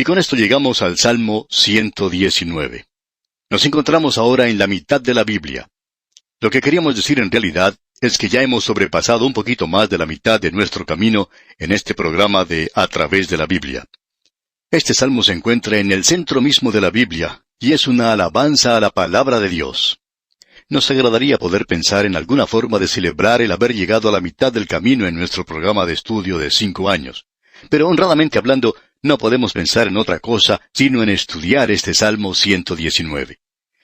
Y con esto llegamos al Salmo 119. Nos encontramos ahora en la mitad de la Biblia. Lo que queríamos decir en realidad es que ya hemos sobrepasado un poquito más de la mitad de nuestro camino en este programa de A través de la Biblia. Este salmo se encuentra en el centro mismo de la Biblia, y es una alabanza a la palabra de Dios. Nos agradaría poder pensar en alguna forma de celebrar el haber llegado a la mitad del camino en nuestro programa de estudio de 5 años. Pero honradamente hablando, no podemos pensar en otra cosa sino en estudiar este Salmo 119.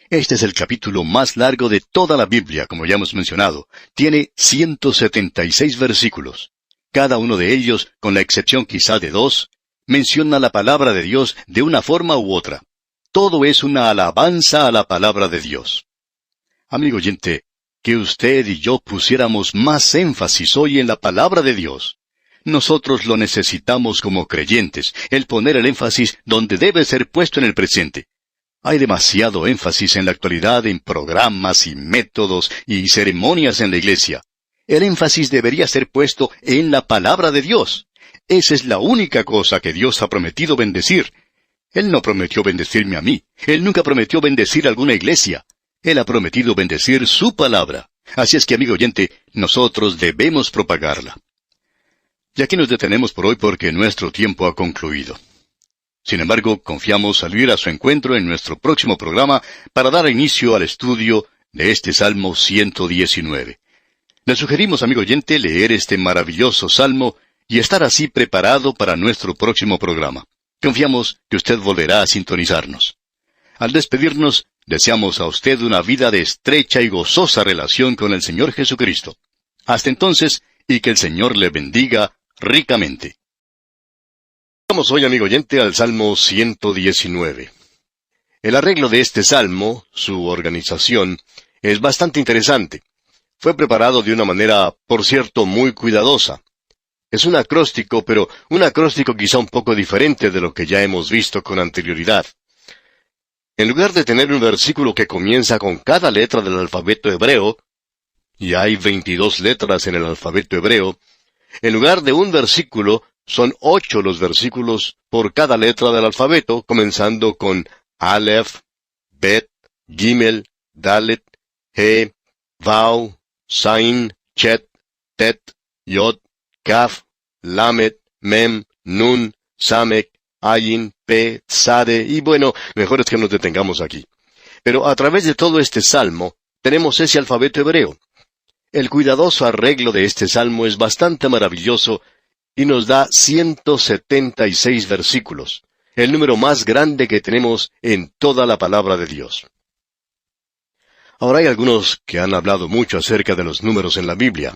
Este es el capítulo más largo de toda la Biblia, como ya hemos mencionado. Tiene 176 versículos. Cada uno de ellos, con la excepción quizá de 2, menciona la palabra de Dios de una forma u otra. Todo es una alabanza a la palabra de Dios. Amigo oyente, que usted y yo pusiéramos más énfasis hoy en la palabra de Dios. Nosotros lo necesitamos como creyentes, el poner el énfasis donde debe ser puesto en el presente. Hay demasiado énfasis en la actualidad en programas y métodos y ceremonias en la iglesia. El énfasis debería ser puesto en la palabra de Dios. Esa es la única cosa que Dios ha prometido bendecir. Él no prometió bendecirme a mí. Él nunca prometió bendecir a alguna iglesia. Él ha prometido bendecir su palabra. Así es que, amigo oyente, nosotros debemos propagarla. Y aquí nos detenemos por hoy porque nuestro tiempo ha concluido. Sin embargo, confiamos salir a su encuentro en nuestro próximo programa para dar inicio al estudio de este Salmo 119. Le sugerimos, amigo oyente, leer este maravilloso Salmo y estar así preparado para nuestro próximo programa. Confiamos que usted volverá a sintonizarnos. Al despedirnos, deseamos a usted una vida de estrecha y gozosa relación con el Señor Jesucristo. Hasta entonces, y que el Señor le bendiga ricamente. Vamos hoy, amigo oyente, al Salmo 119. El arreglo de este salmo, su organización, es bastante interesante. Fue preparado de una manera, por cierto, muy cuidadosa. Es un acróstico, pero un acróstico quizá un poco diferente de lo que ya hemos visto con anterioridad. En lugar de tener un versículo que comienza con cada letra del alfabeto hebreo, y hay 22 letras en el alfabeto hebreo, en lugar de un versículo, son 8 los versículos por cada letra del alfabeto, comenzando con Aleph, Bet, Gimel, Dalet, He, Vav, Zain, Chet, Tet, Yod, Kaf, Lamet, Mem, Nun, Samek, Ayin, Pe, Sade, y bueno, mejor es que nos detengamos aquí. Pero a través de todo este salmo, tenemos ese alfabeto hebreo. El cuidadoso arreglo de este salmo es bastante maravilloso y nos da 176 versículos, el número más grande que tenemos en toda la palabra de Dios. Ahora hay algunos que han hablado mucho acerca de los números en la Biblia.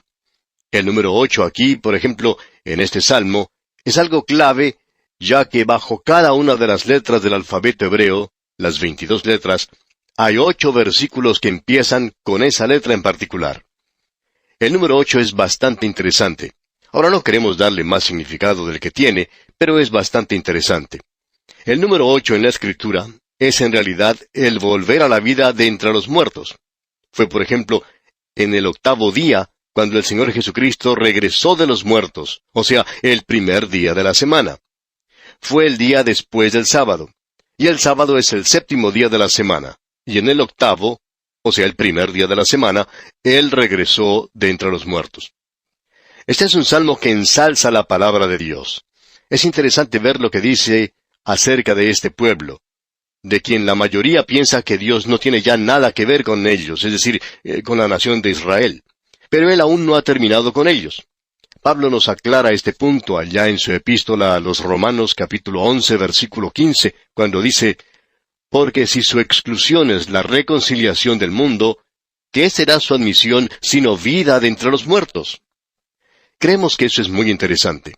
El número 8 aquí, por ejemplo, en este salmo, es algo clave, ya que bajo cada una de las letras del alfabeto hebreo, las 22 letras, hay 8 versículos que empiezan con esa letra en particular. El número 8 es bastante interesante. Ahora no queremos darle más significado del que tiene, pero es bastante interesante. El número 8 en la Escritura es en realidad el volver a la vida de entre los muertos. Fue, por ejemplo, en el 8º día, cuando el Señor Jesucristo regresó de los muertos, o sea, el primer día de la semana. Fue el día después del sábado, y el sábado es el 7º día de la semana, y en el 8º, o sea, el primer día de la semana, Él regresó de entre los muertos. Este es un salmo que ensalza la palabra de Dios. Es interesante ver lo que dice acerca de este pueblo, de quien la mayoría piensa que Dios no tiene ya nada que ver con ellos, es decir, con la nación de Israel. Pero Él aún no ha terminado con ellos. Pablo nos aclara este punto allá en su epístola a los Romanos capítulo 11, versículo 15, cuando dice, «Porque si su exclusión es la reconciliación del mundo, ¿qué será su admisión sino vida de entre los muertos?» Creemos que eso es muy interesante.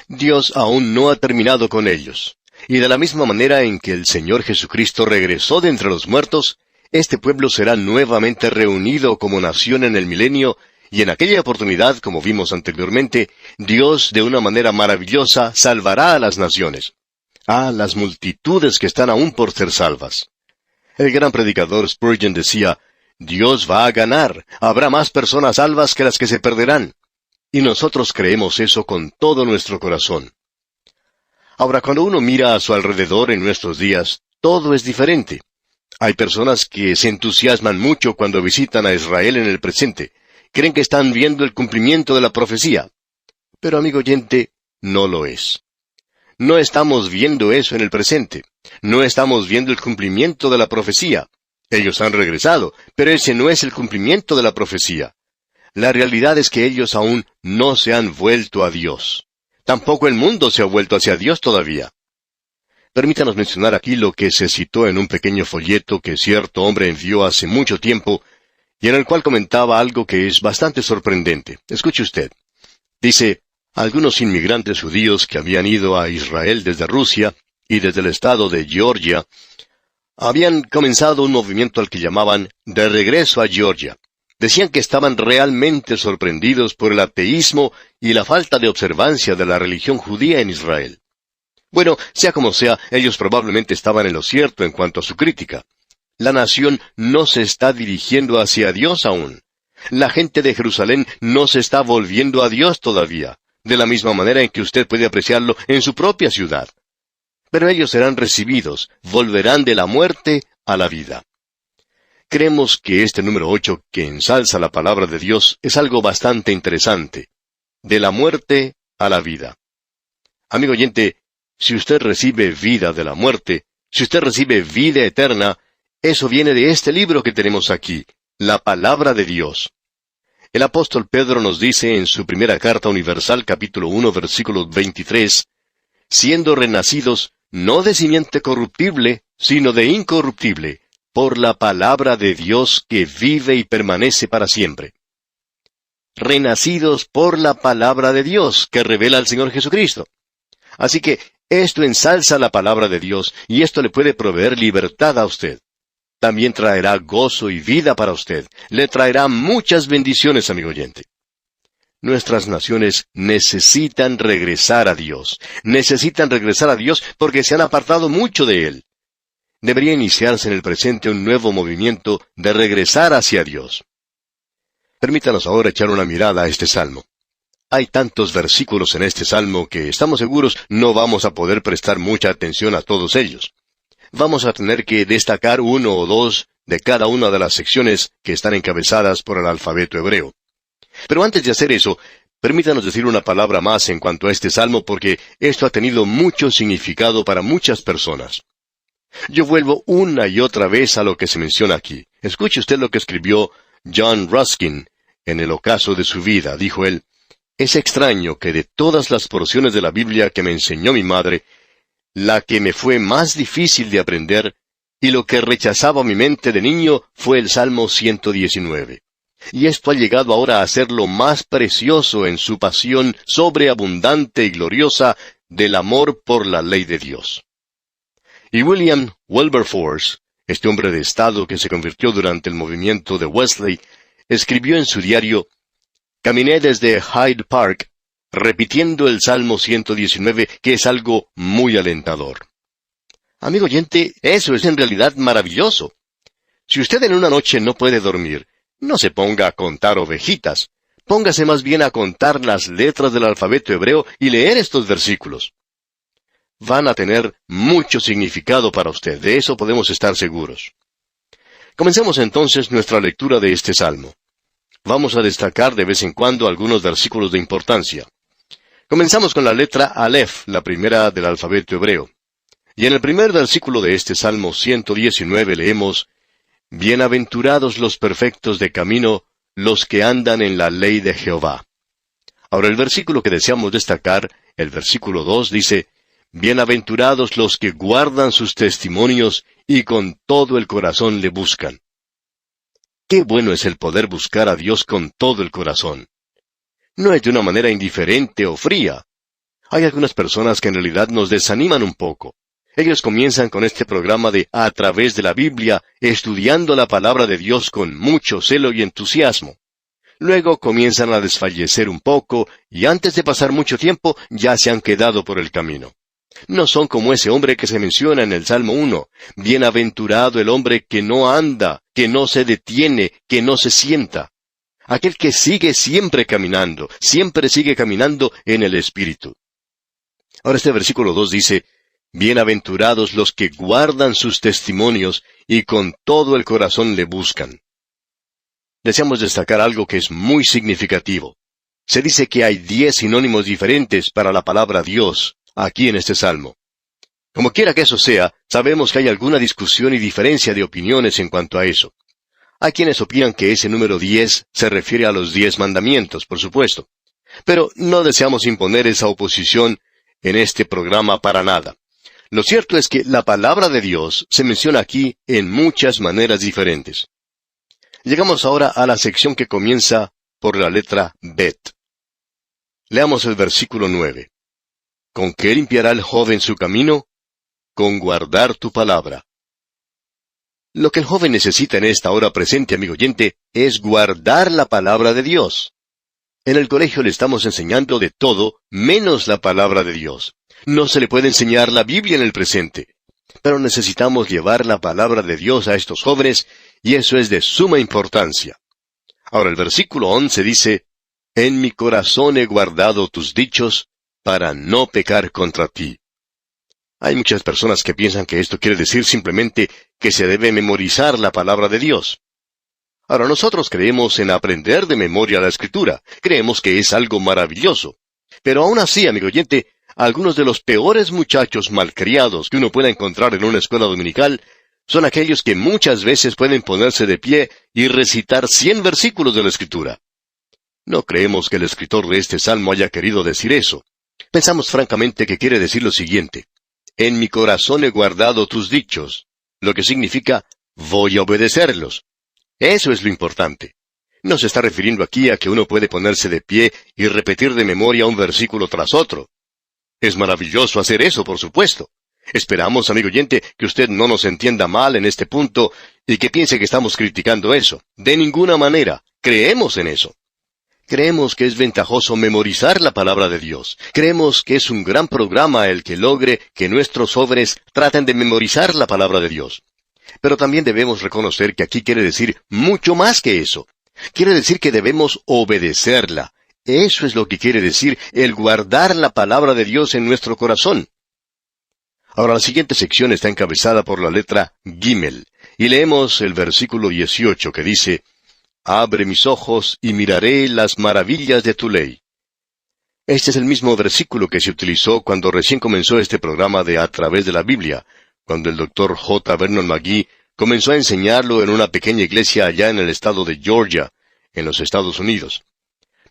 Dios aún no ha terminado con ellos. Y de la misma manera en que el Señor Jesucristo regresó de entre los muertos, este pueblo será nuevamente reunido como nación en el milenio, y en aquella oportunidad, como vimos anteriormente, Dios de una manera maravillosa salvará a las naciones. A las multitudes que están aún por ser salvas. El gran predicador Spurgeon decía, Dios va a ganar, habrá más personas salvas que las que se perderán. Y nosotros creemos eso con todo nuestro corazón. Ahora, cuando uno mira a su alrededor en nuestros días, todo es diferente. Hay personas que se entusiasman mucho cuando visitan a Israel en el presente. Creen que están viendo el cumplimiento de la profecía. Pero, amigo oyente, no lo es. No estamos viendo eso en el presente. No estamos viendo el cumplimiento de la profecía. Ellos han regresado, pero ese no es el cumplimiento de la profecía. La realidad es que ellos aún no se han vuelto a Dios. Tampoco el mundo se ha vuelto hacia Dios todavía. Permítanos mencionar aquí lo que se citó en un pequeño folleto que cierto hombre envió hace mucho tiempo, y en el cual comentaba algo que es bastante sorprendente. Escuche usted. Dice, algunos inmigrantes judíos que habían ido a Israel desde Rusia y desde el estado de Georgia, habían comenzado un movimiento al que llamaban de regreso a Georgia. Decían que estaban realmente sorprendidos por el ateísmo y la falta de observancia de la religión judía en Israel. Bueno, sea como sea, ellos probablemente estaban en lo cierto en cuanto a su crítica. La nación no se está dirigiendo hacia Dios aún. La gente de Jerusalén no se está volviendo a Dios todavía, de la misma manera en que usted puede apreciarlo en su propia ciudad. Pero ellos serán recibidos, volverán de la muerte a la vida. Creemos que este número 8, que ensalza la palabra de Dios, es algo bastante interesante. De la muerte a la vida. Amigo oyente, si usted recibe vida de la muerte, si usted recibe vida eterna, eso viene de este libro que tenemos aquí, la palabra de Dios. El apóstol Pedro nos dice en su primera carta universal, capítulo 1, versículo 23, siendo renacidos, no de simiente corruptible, sino de incorruptible, por la palabra de Dios que vive y permanece para siempre. Renacidos por la palabra de Dios que revela al Señor Jesucristo. Así que esto ensalza la palabra de Dios y esto le puede proveer libertad a usted. También traerá gozo y vida para usted. Le traerá muchas bendiciones, amigo oyente. Nuestras naciones necesitan regresar a Dios. Necesitan regresar a Dios porque se han apartado mucho de Él. Debería iniciarse en el presente un nuevo movimiento de regresar hacia Dios. Permítanos ahora echar una mirada a este salmo. Hay tantos versículos en este salmo que estamos seguros no vamos a poder prestar mucha atención a todos ellos. Vamos a tener que destacar uno o dos de cada una de las secciones que están encabezadas por el alfabeto hebreo. Pero antes de hacer eso, permítanos decir una palabra más en cuanto a este salmo porque esto ha tenido mucho significado para muchas personas. Yo vuelvo una y otra vez a lo que se menciona aquí. Escuche usted lo que escribió John Ruskin en el ocaso de su vida. Dijo él, es extraño que de todas las porciones de la Biblia que me enseñó mi madre, la que me fue más difícil de aprender y lo que rechazaba mi mente de niño fue el Salmo 119. Y esto ha llegado ahora a ser lo más precioso en su pasión sobreabundante y gloriosa del amor por la ley de Dios. Y William Wilberforce, este hombre de Estado que se convirtió durante el movimiento de Wesley, escribió en su diario, caminé desde Hyde Park, repitiendo el Salmo 119, que es algo muy alentador. Amigo oyente, eso es en realidad maravilloso. Si usted en una noche no puede dormir, no se ponga a contar ovejitas. Póngase más bien a contar las letras del alfabeto hebreo y leer estos versículos. Van a tener mucho significado para usted, de eso podemos estar seguros. Comencemos entonces nuestra lectura de este salmo. Vamos a destacar de vez en cuando algunos versículos de importancia. Comenzamos con la letra Aleph, la primera del alfabeto hebreo. Y en el primer versículo de este Salmo 119 leemos, bienaventurados los perfectos de camino, los que andan en la ley de Jehová. Ahora el versículo que deseamos destacar, el versículo 2 dice, bienaventurados los que guardan sus testimonios y con todo el corazón le buscan. Qué bueno es el poder buscar a Dios con todo el corazón. No es de una manera indiferente o fría. Hay algunas personas que en realidad nos desaniman un poco. Ellos comienzan con este programa de A través de la Biblia, estudiando la palabra de Dios con mucho celo y entusiasmo. Luego comienzan a desfallecer un poco, y antes de pasar mucho tiempo, ya se han quedado por el camino. No son como ese hombre que se menciona en el Salmo 1. Bienaventurado el hombre que no anda, que no se detiene, que no se sienta. Aquel que sigue siempre caminando en el Espíritu. Ahora este versículo 2 dice, bienaventurados los que guardan sus testimonios y con todo el corazón le buscan. Deseamos destacar algo que es muy significativo. Se dice que hay 10 sinónimos diferentes para la palabra Dios aquí en este salmo. Como quiera que eso sea, sabemos que hay alguna discusión y diferencia de opiniones en cuanto a eso. Hay quienes opinan que ese número 10 se refiere a los 10 mandamientos, por supuesto. Pero no deseamos imponer esa oposición en este programa para nada. Lo cierto es que la palabra de Dios se menciona aquí en muchas maneras diferentes. Llegamos ahora a la sección que comienza por la letra Bet. Leamos el versículo 9. ¿Con qué limpiará el joven su camino? Con guardar tu palabra. Lo que el joven necesita en esta hora presente, amigo oyente, es guardar la palabra de Dios. En el colegio le estamos enseñando de todo, menos la palabra de Dios. No se le puede enseñar la Biblia en el presente. Pero necesitamos llevar la palabra de Dios a estos jóvenes, y eso es de suma importancia. Ahora el versículo 11 dice, en mi corazón he guardado tus dichos, para no pecar contra ti. Hay muchas personas que piensan que esto quiere decir simplemente que se debe memorizar la palabra de Dios. Ahora nosotros creemos en aprender de memoria la Escritura, creemos que es algo maravilloso. Pero aún así, amigo oyente, algunos de los peores muchachos malcriados que uno pueda encontrar en una escuela dominical son aquellos que muchas veces pueden ponerse de pie y recitar 100 versículos de la Escritura. No creemos que el escritor de este salmo haya querido decir eso. Pensamos francamente que quiere decir lo siguiente. En mi corazón he guardado tus dichos, lo que significa, voy a obedecerlos. Eso es lo importante. No se está refiriendo aquí a que uno puede ponerse de pie y repetir de memoria un versículo tras otro. Es maravilloso hacer eso, por supuesto. Esperamos, amigo oyente, que usted no nos entienda mal en este punto y que piense que estamos criticando eso. De ninguna manera. Creemos en eso. Creemos que es ventajoso memorizar la palabra de Dios. Creemos que es un gran programa el que logre que nuestros jóvenes traten de memorizar la palabra de Dios. Pero también debemos reconocer que aquí quiere decir mucho más que eso. Quiere decir que debemos obedecerla. Eso es lo que quiere decir el guardar la palabra de Dios en nuestro corazón. Ahora la siguiente sección está encabezada por la letra Gimel, y leemos el versículo 18 que dice, abre mis ojos y miraré las maravillas de tu ley. Este es el mismo versículo que se utilizó cuando recién comenzó este programa de A Través de la Biblia, cuando el Dr. J. Vernon McGee comenzó a enseñarlo en una pequeña iglesia allá en el estado de Georgia, en los Estados Unidos.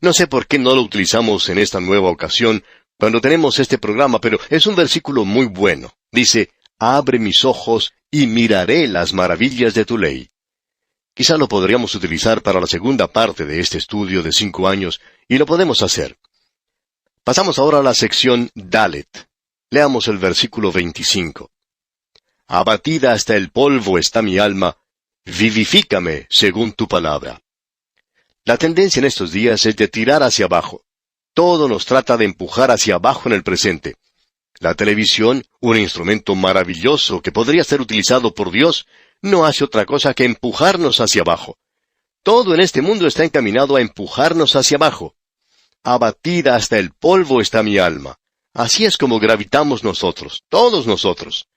No sé por qué no lo utilizamos en esta nueva ocasión, cuando tenemos este programa, pero es un versículo muy bueno. Dice, abre mis ojos y miraré las maravillas de tu ley. Quizá lo podríamos utilizar para la segunda parte de este estudio de 5 años, y lo podemos hacer. Pasamos ahora a la sección Dalet. Leamos el versículo 25. Abatida hasta el polvo está mi alma, vivifícame según tu palabra. La tendencia en estos días es de tirar hacia abajo. Todo nos trata de empujar hacia abajo en el presente. La televisión, un instrumento maravilloso que podría ser utilizado por Dios, no hace otra cosa que empujarnos hacia abajo. Todo en este mundo está encaminado a empujarnos hacia abajo. Abatida hasta el polvo está mi alma. Así es como gravitamos nosotros, todos nosotros.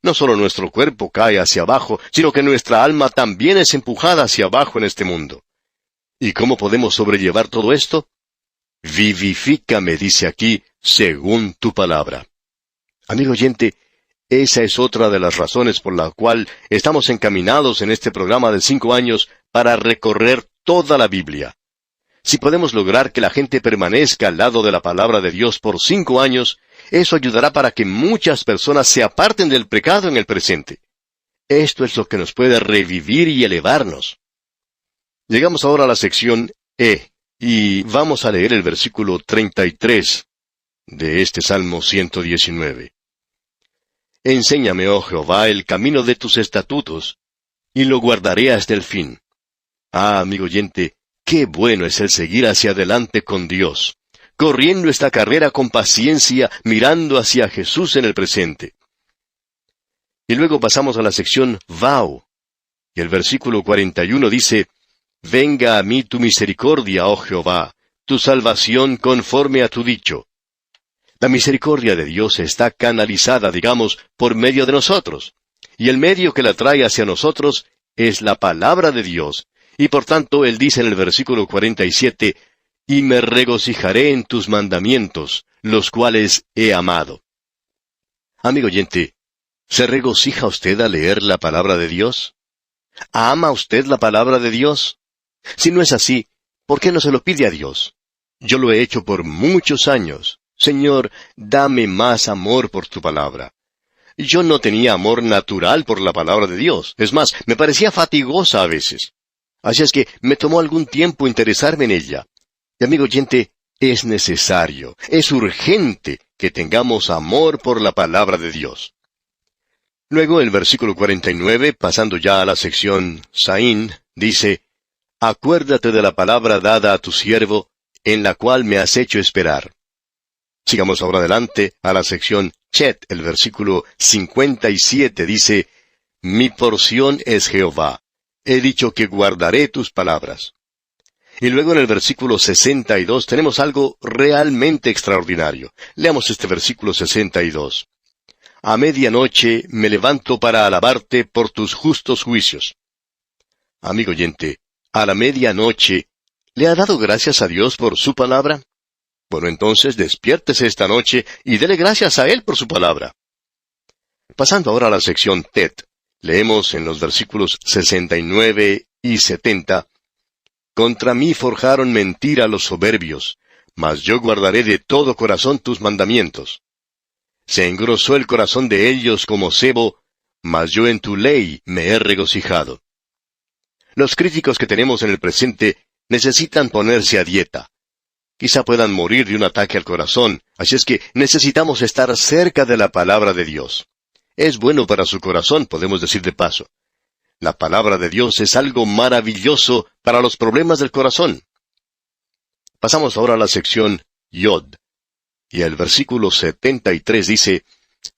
No solo nuestro cuerpo cae hacia abajo, sino que nuestra alma también es empujada hacia abajo en este mundo. ¿Y cómo podemos sobrellevar todo esto? Vivifícame, dice aquí, según tu palabra. Amigo oyente, esa es otra de las razones por la cual estamos encaminados en este programa de 5 años para recorrer toda la Biblia. Si podemos lograr que la gente permanezca al lado de la palabra de Dios por 5 años, eso ayudará para que muchas personas se aparten del pecado en el presente. Esto es lo que nos puede revivir y elevarnos. Llegamos ahora a la sección E, y vamos a leer el versículo 33 de este Salmo 119. Enséñame, oh Jehová, el camino de tus estatutos, y lo guardaré hasta el fin. Ah, amigo oyente, qué bueno es el seguir hacia adelante con Dios, corriendo esta carrera con paciencia, mirando hacia Jesús en el presente. Y luego pasamos a la sección Vau, y el versículo 41 dice, venga a mí tu misericordia, oh Jehová, tu salvación conforme a tu dicho. La misericordia de Dios está canalizada, digamos, por medio de nosotros. Y el medio que la trae hacia nosotros es la palabra de Dios. Y por tanto, Él dice en el versículo 47, «Y me regocijaré en tus mandamientos, los cuales he amado». Amigo oyente, ¿se regocija usted al leer la palabra de Dios? ¿Ama usted la palabra de Dios? Si no es así, ¿por qué no se lo pide a Dios? Yo lo he hecho por muchos años. Señor, dame más amor por tu palabra. Yo no tenía amor natural por la palabra de Dios. Es más, me parecía fatigosa a veces. Así es que me tomó algún tiempo interesarme en ella. Y amigo oyente, es necesario, es urgente que tengamos amor por la palabra de Dios. Luego el versículo 49, pasando ya a la sección Saín, dice, «Acuérdate de la palabra dada a tu siervo, en la cual me has hecho esperar». Sigamos ahora adelante a la sección Chet, el versículo 57 dice, «Mi porción es Jehová, he dicho que guardaré tus palabras». Y luego en el versículo 62 tenemos algo realmente extraordinario. Leamos este versículo 62. «A medianoche me levanto para alabarte por tus justos juicios». Amigo oyente, a la medianoche, ¿le ha dado gracias a Dios por su palabra? Bueno, entonces despiértese esta noche y dele gracias a Él por su palabra. Pasando ahora a la sección Tet, leemos en los versículos 69 y 70, «Contra mí forjaron mentira los soberbios, mas yo guardaré de todo corazón tus mandamientos. Se engrosó el corazón de ellos como sebo, mas yo en tu ley me he regocijado». Los críticos que tenemos en el presente necesitan ponerse a dieta. Quizá puedan morir de un ataque al corazón, así es que necesitamos estar cerca de la palabra de Dios. Es bueno para su corazón, podemos decir de paso. La palabra de Dios es algo maravilloso para los problemas del corazón. Pasamos ahora a la sección Yod. Y el versículo 73 dice,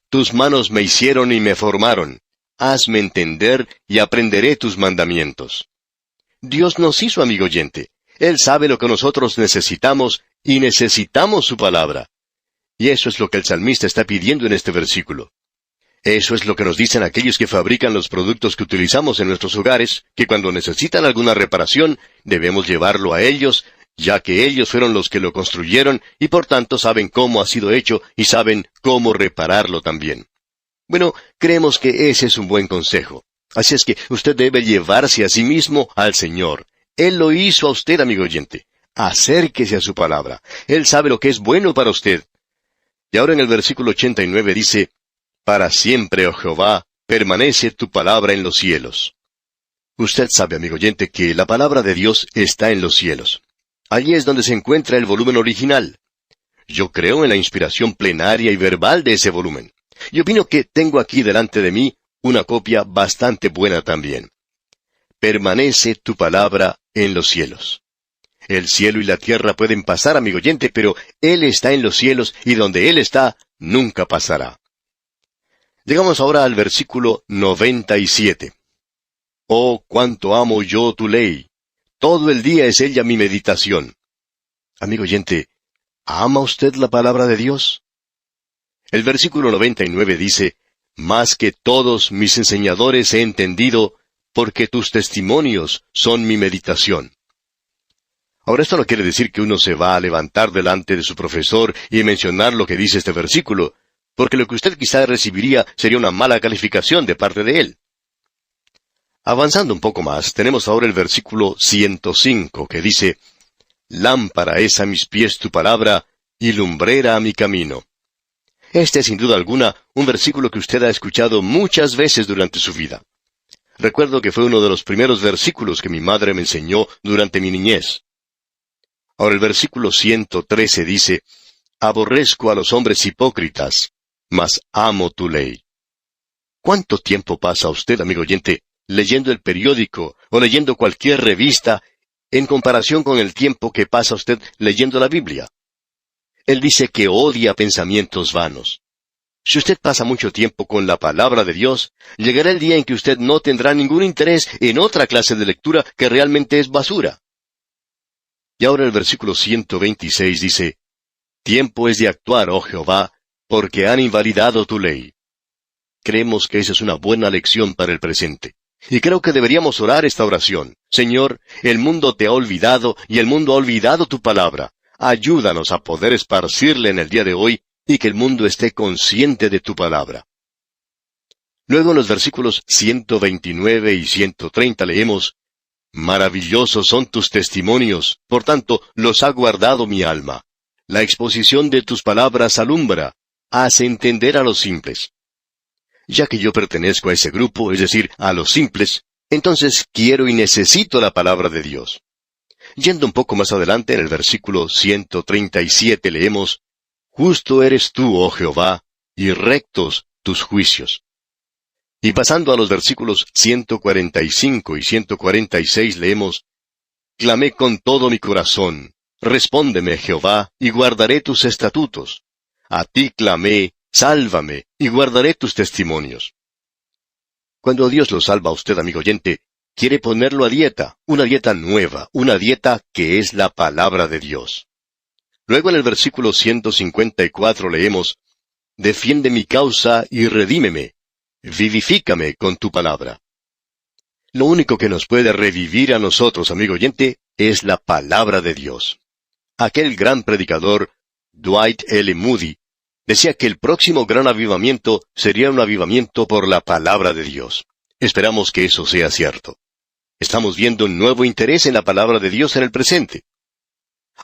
«Tus manos me hicieron y me formaron. Hazme entender y aprenderé tus mandamientos». Dios nos hizo, amigo oyente. Él sabe lo que nosotros necesitamos y necesitamos su palabra. Y eso es lo que el salmista está pidiendo en este versículo. Eso es lo que nos dicen aquellos que fabrican los productos que utilizamos en nuestros hogares, que cuando necesitan alguna reparación, debemos llevarlo a ellos, ya que ellos fueron los que lo construyeron y por tanto saben cómo ha sido hecho y saben cómo repararlo también. Bueno, creemos que ese es un buen consejo. Así es que usted debe llevarse a sí mismo al Señor. Él lo hizo a usted, amigo oyente. Acérquese a su palabra. Él sabe lo que es bueno para usted. Y ahora en el versículo 89 dice, «Para siempre, oh Jehová, permanece tu palabra en los cielos». Usted sabe, amigo oyente, que la palabra de Dios está en los cielos. Allí es donde se encuentra el volumen original. Yo creo en la inspiración plenaria y verbal de ese volumen. Y opino que tengo aquí delante de mí una copia bastante buena también. Permanece tu palabra en los cielos. El cielo y la tierra pueden pasar, amigo oyente, pero Él está en los cielos y donde Él está, nunca pasará. Llegamos ahora al versículo 97. «Oh, cuánto amo yo tu ley. Todo el día es ella mi meditación». Amigo oyente, ¿ama usted la palabra de Dios? El versículo 99 dice, «Más que todos mis enseñadores he entendido, porque tus testimonios son mi meditación». Ahora, esto no quiere decir que uno se va a levantar delante de su profesor y mencionar lo que dice este versículo, porque lo que usted quizá recibiría sería una mala calificación de parte de él. Avanzando un poco más, tenemos ahora el versículo 105, que dice, «Lámpara es a mis pies tu palabra, y lumbrera a mi camino». Este es sin duda alguna un versículo que usted ha escuchado muchas veces durante su vida. Recuerdo que fue uno de los primeros versículos que mi madre me enseñó durante mi niñez. Ahora el versículo 113 dice, «Aborrezco a los hombres hipócritas, mas amo tu ley». ¿Cuánto tiempo pasa usted, amigo oyente, leyendo el periódico o leyendo cualquier revista en comparación con el tiempo que pasa usted leyendo la Biblia? Él dice que odia pensamientos vanos. Si usted pasa mucho tiempo con la palabra de Dios, llegará el día en que usted no tendrá ningún interés en otra clase de lectura que realmente es basura. Y ahora el versículo 126 dice, Tiempo es de actuar, oh Jehová, porque han invalidado tu ley. Creemos que esa es una buena lección para el presente. Y creo que deberíamos orar esta oración. Señor, el mundo te ha olvidado y el mundo ha olvidado tu palabra. Ayúdanos a poder esparcirle en el día de hoy y que el mundo esté consciente de tu palabra. Luego en los versículos 129 y 130 leemos, Maravillosos son tus testimonios, por tanto los ha guardado mi alma. La exposición de tus palabras alumbra, hace entender a los simples. Ya que yo pertenezco a ese grupo, es decir, a los simples, entonces quiero y necesito la palabra de Dios. Yendo un poco más adelante, en el versículo 137 leemos, Justo eres tú, oh Jehová, y rectos tus juicios. Y pasando a los versículos 145 y 146 leemos, Clamé con todo mi corazón, respóndeme, Jehová, y guardaré tus estatutos. A ti clamé, sálvame, y guardaré tus testimonios. Cuando Dios lo salva a usted, amigo oyente, quiere ponerlo a dieta, una dieta nueva, una dieta que es la palabra de Dios. Luego en el versículo 154 leemos, Defiende mi causa y redímeme, vivifícame con tu palabra. Lo único que nos puede revivir a nosotros, amigo oyente, es la palabra de Dios. Aquel gran predicador, Dwight L. Moody, decía que el próximo gran avivamiento sería un avivamiento por la palabra de Dios. Esperamos que eso sea cierto. Estamos viendo un nuevo interés en la palabra de Dios en el presente.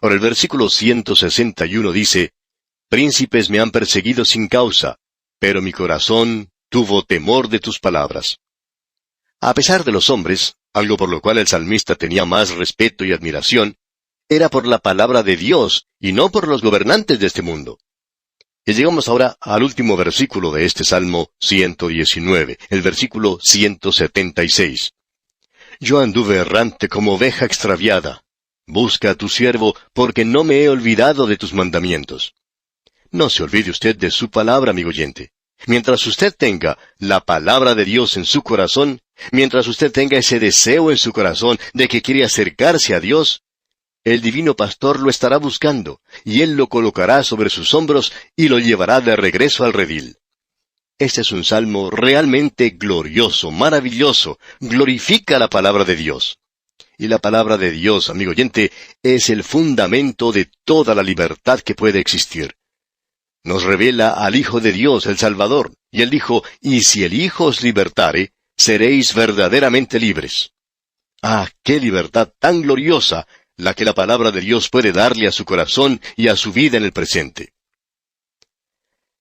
Ahora el versículo 161 dice, Príncipes me han perseguido sin causa, pero mi corazón tuvo temor de tus palabras. A pesar de los hombres, algo por lo cual el salmista tenía más respeto y admiración, era por la palabra de Dios y no por los gobernantes de este mundo. Y llegamos ahora al último versículo de este Salmo 119, el versículo 176. Yo anduve errante como oveja extraviada. Busca a tu siervo, porque no me he olvidado de tus mandamientos. No se olvide usted de su palabra, amigo oyente. Mientras usted tenga la palabra de Dios en su corazón, mientras usted tenga ese deseo en su corazón de que quiere acercarse a Dios, el divino pastor lo estará buscando, y él lo colocará sobre sus hombros y lo llevará de regreso al redil. Este es un salmo realmente glorioso, maravilloso, glorifica la palabra de Dios. Y la palabra de Dios, amigo oyente, es el fundamento de toda la libertad que puede existir. Nos revela al Hijo de Dios, el Salvador, y Él dijo, y si el Hijo os libertare, seréis verdaderamente libres. ¡Ah, qué libertad tan gloriosa la que la palabra de Dios puede darle a su corazón y a su vida en el presente!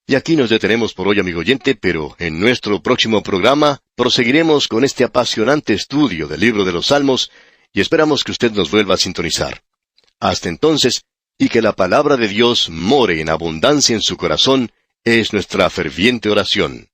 Y aquí nos detenemos por hoy, amigo oyente, pero en nuestro próximo programa proseguiremos con este apasionante estudio del libro de los Salmos y esperamos que usted nos vuelva a sintonizar. Hasta entonces, y que la palabra de Dios more en abundancia en su corazón, es nuestra ferviente oración.